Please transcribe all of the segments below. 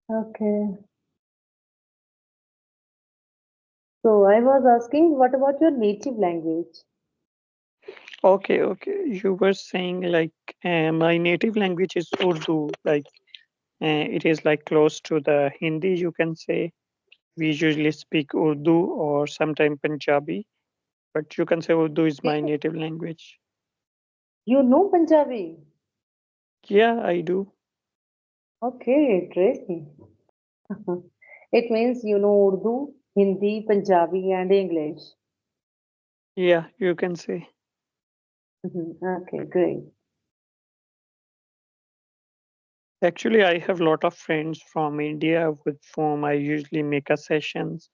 Okay. So I was asking, what about your native language? Okay, okay. You were saying like my native language is Urdu, like it is like close to the Hindi, you can say. We usually speak Urdu or sometimes Punjabi, but you can say Urdu is my Okay. native language. You know Punjabi? Yeah, I do. Okay, great. It means you know Urdu, Hindi, Punjabi, and English. Yeah, you can say. Okay, great. Actually, I have a lot of friends from India with whom I usually make a sessions.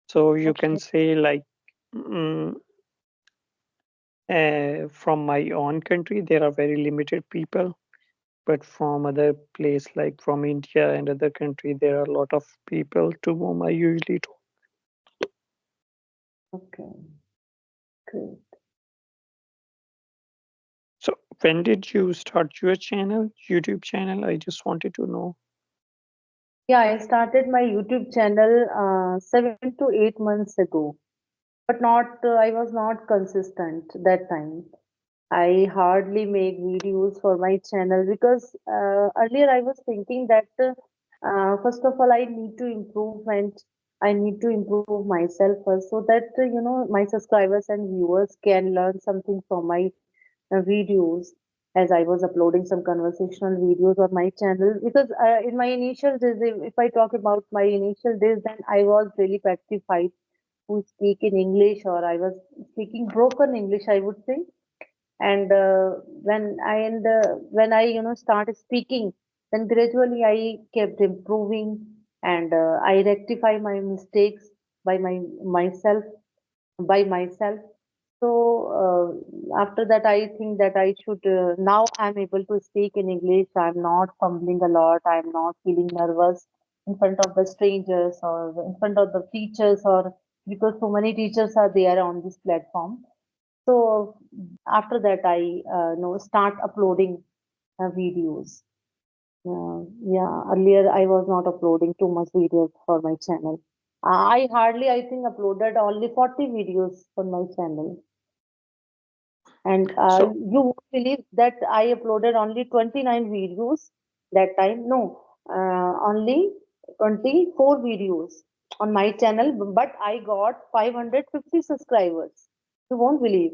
So you can Okay. say like mm, from my own country, there are very limited people, but from other place like from India and other country, there are a lot of people to whom I usually talk. Okay, great. So when did you start your channel, YouTube channel? I just wanted to know. Yeah, I started my YouTube channel 7 to 8 months ago, but not I was not consistent that time. I hardly make videos for my channel because earlier I was thinking that first of all I need to improve and I need to improve myself first so that my subscribers and viewers can learn something from my videos as I was uploading some conversational videos on my channel because in my initial days, if I talk about my initial days, then I was really petrified to speak in English or I was speaking broken English, I would say. And when I started speaking, then gradually I kept improving and I rectify my mistakes by myself by myself. So after that, I think that I should now I'm able to speak in English. I'm not fumbling a lot. I'm not feeling nervous in front of the strangers or in front of the teachers or because so many teachers are there on this platform. So after that, I start uploading videos. Yeah, earlier I was not uploading too much videos for my channel. I hardly, I think, uploaded only 40 videos on my channel. And So you won't believe that I uploaded only 29 videos that time. No, only 24 videos on my channel, but I got 550 subscribers. You won't believe.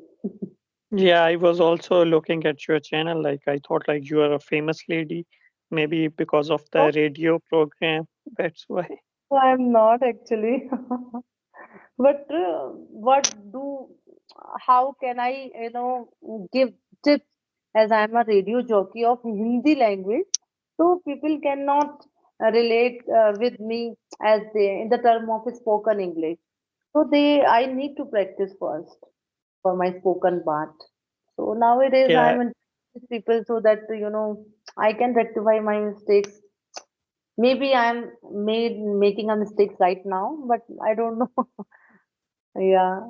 yeah, I was also looking at your channel. Like I thought like you are a famous lady, maybe because of the radio program. That's why. No, I'm not actually. But how can I, give tips as I'm a radio jockey of Hindi language, so people cannot relate with me as they in the term of spoken English. So I need to practice first for my spoken part. So nowadays Yeah, I'm in with people so that I can rectify my mistakes. Maybe I'm making a mistake right now, but I don't know. Yeah,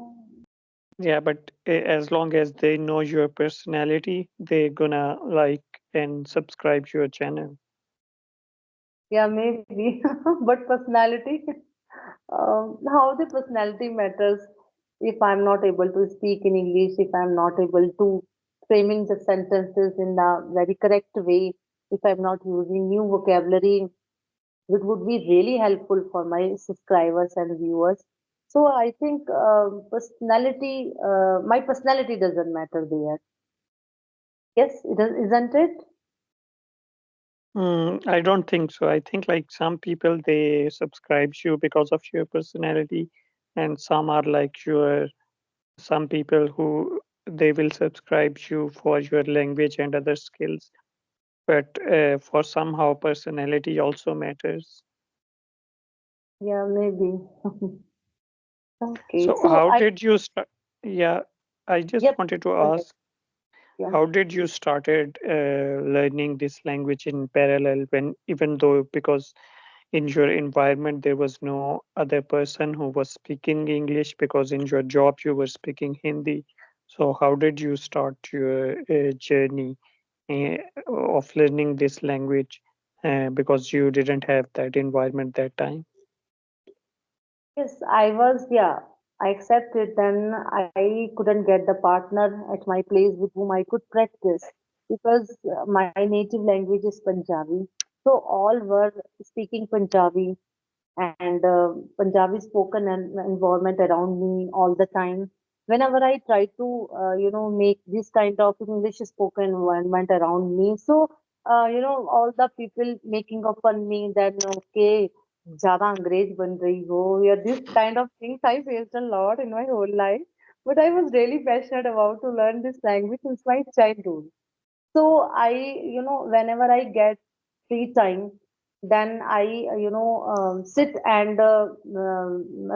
yeah, but as long as they know your personality, they're gonna like and subscribe to your channel. yeah, maybe. But personality, how the personality matters if I'm not able to speak in English, if I'm not able to framing the sentences in a very correct way, if I'm not using new vocabulary, it would be really helpful for my subscribers and viewers. So I think my personality doesn't matter there. Yes, it is, isn't it? I don't think so. I think like some people they subscribe to you because of your personality, and some are like your some people who they will subscribe you for your language and other skills. But for somehow personality also matters. Yeah, maybe. Okay, So so how I did you start? Yeah, I just yep. wanted to Go ahead. ask, Yeah. how did you started learning this language in parallel when even though because in your environment there was no other person who was speaking English because in your job you were speaking Hindi. So how did you start your journey uh, of learning this language? because you didn't have that environment that time? Yes, I was, yeah, I accepted. Then I couldn't get the partner at my place with whom I could practice because my native language is Punjabi. So all were speaking Punjabi, and Punjabi spoken environment around me all the time. Whenever I try to, make this kind of English spoken environment around me, so all the people making up on me that okay, ज़्यादा अंग्रेज बन रही हो, yeah, this kind of things I faced a lot in my whole life. But I was really passionate about to learn this language since my childhood. So I, whenever I get free time, then I, sit and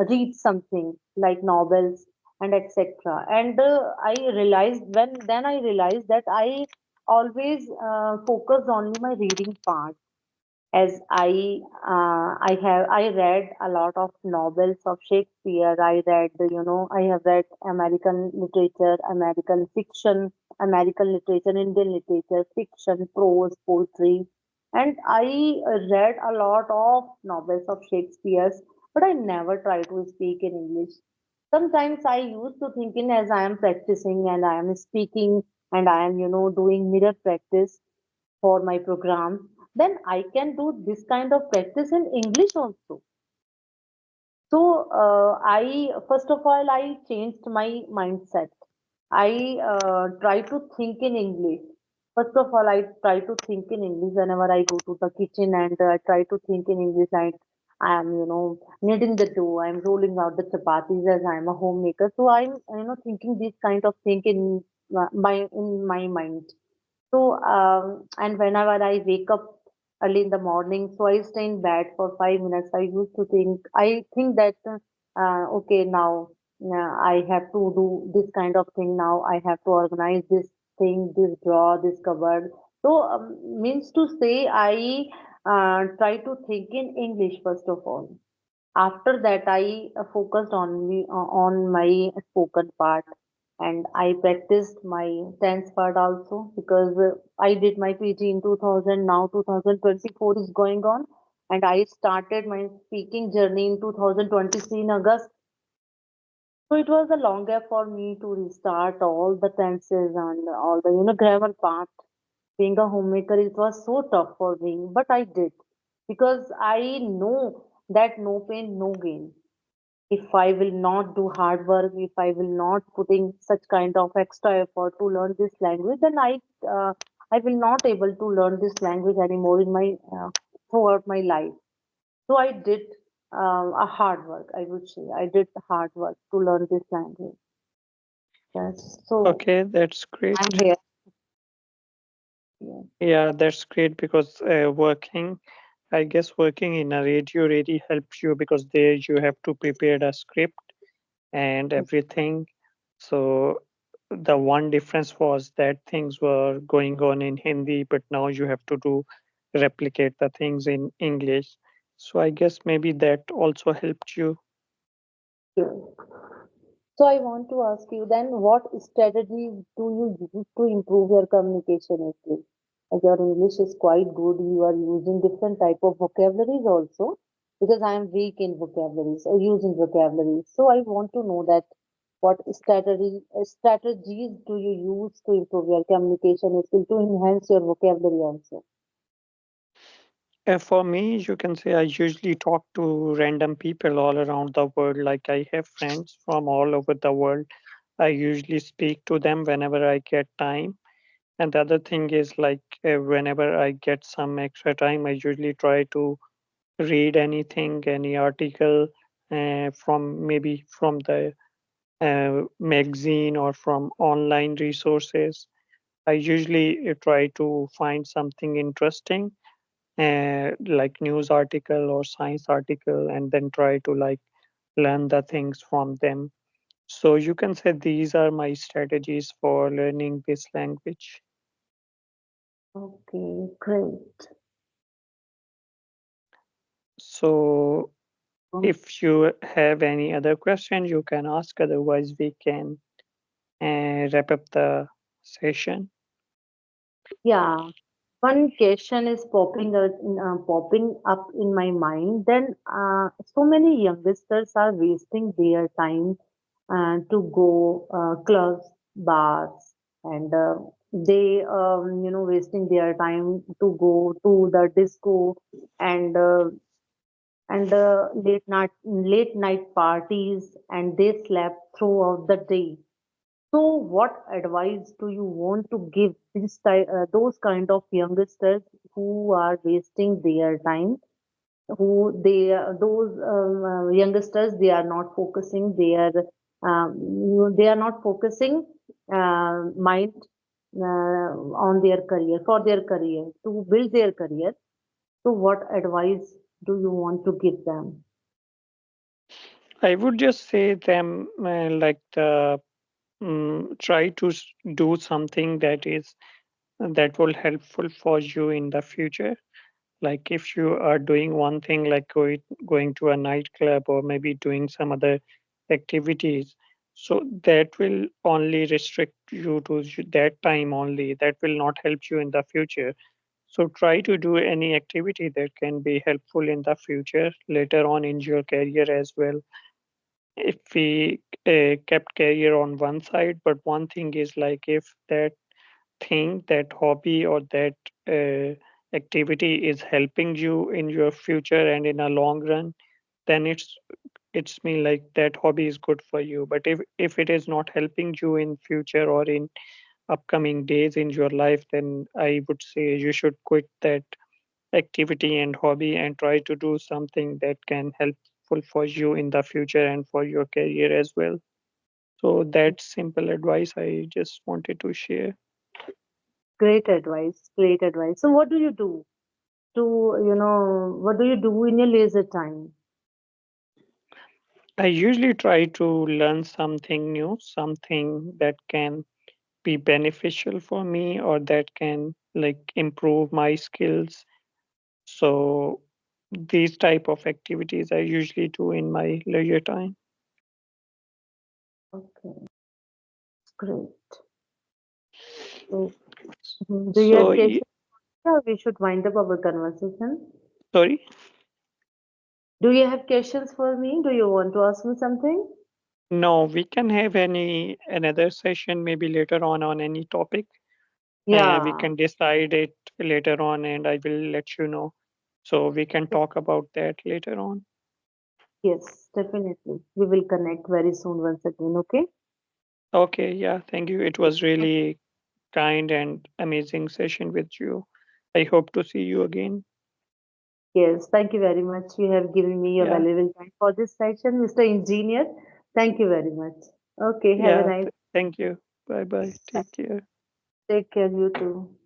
read something like novels and etc. And I realized then I realized that I always focused only my reading part, as I read a lot of novels of Shakespeare. I read, I have read American literature, American fiction, American literature, Indian literature, fiction, prose, poetry, and I read a lot of novels of Shakespeare's, but I never try to speak in English. Sometimes I used to think in as I am practicing and I am speaking and I am, doing mirror practice for my program, then I can do this kind of practice in English also. So I first of all I changed my mindset. I try to think in English. First of all, I try to think in English whenever I go to the kitchen, and I try to think in English. And I am, kneading the dough. I'm rolling out the chapatis as I'm a homemaker. So I'm, thinking this kind of thing in my mind. So, and whenever I wake up early in the morning, so I stay in bed for 5 minutes. I think that, okay, now I have to do this kind of thing. Now I have to organize this thing, this drawer, this cupboard. So, means to say, I try to think in English first of all. After that, I focused on my spoken part, and I practiced my tense part also because I did my PG in 2000. Now 2024 is going on, and I started my speaking journey in 2023 in August. So it was a long gap for me to restart all the tenses and all the grammar part. Being a homemaker, it was so tough for me, but I did because I know that no pain, no gain. If I will not do hard work, if I will not putting such kind of extra effort to learn this language, then I will not able to learn this language anymore in my throughout my life. So I did a hard work. I would say I did hard work to learn this language. Yes. So Okay, that's great. I'm here. Yeah. Yeah, that's great because I guess working in a radio really helps you because there you have to prepare a script and everything. So the one difference was that things were going on in Hindi, but now you have to do replicate the things in English. So I guess maybe that also helped you. Sure. So I want to ask you then, what strategies do you use to improve your communication skills? As your English is quite good, you are using different type of vocabularies also, because I am weak in vocabularies or using vocabularies. So I want to know that what strategies do you use to improve your communication skill to enhance your vocabulary also? For me, you can say I usually talk to random people all around the world. Like I have friends from all over the world. I usually speak to them whenever I get time. And the other thing is like whenever I get some extra time, I usually try to read anything, any article from maybe from the magazine or from online resources. I usually try to find something interesting, like news article or science article, and then try to like learn the things from them. So you can say these are my strategies for learning this language. Okay, great. So if you have any other question, you can ask. Otherwise, we can wrap up the session. Yeah. one question is popping up in my mind. Then so many youngsters are wasting their time to go clubs, bars, and they wasting their time to go to the disco and late night parties, and they slept throughout the day. So, what advice do you want to give those kind of youngsters who are wasting their time? Who they those youngsters, they are not focusing they are not focusing mind on their career, for their career, to build their career. So, what advice do you want to give them? I would just say them try to do something that will helpful for you in the future. Like if you are doing one thing like going to a nightclub or maybe doing some other activities, so that will only restrict you to that time only. That will not help you in the future. So try to do any activity that can be helpful in the future later on in your career as well. If we kept career on one side, but one thing is like if that thing, that hobby or that uh, activity is helping you in your future and in a long run, then it's mean like that hobby is good for you. But if it is not helping you in future or in upcoming days in your life, then I would say you should quit that activity and hobby and try to do something that can helpful for you in the future and for your career as well. So that's simple advice I just wanted to share. Great advice, great advice. So, what do you do what do you do in your leisure time? I usually try to learn something new, something that can be beneficial for me or that can like improve my skills. So these type of activities I usually do in my leisure time. Okay, great. So, do you So have questions? Yeah, we should wind up our conversation. sorry. Do you have questions for me? Do you want to ask me something? No, we can have any another session maybe later on any topic. We Yeah, can decide it later on, and I will let you know. So we can talk about that later on. yes, definitely. We will connect very soon once again, okay? Okay, yeah, thank you. It was really kind and amazing session with you. I hope to see you again. Yes, thank you very much. You have given me your Yeah, valuable time for this session, Mr. Engineer. Thank you very much. Okay, have a yeah, nice thank you. Bye bye. bye. Take care. Take care, you too.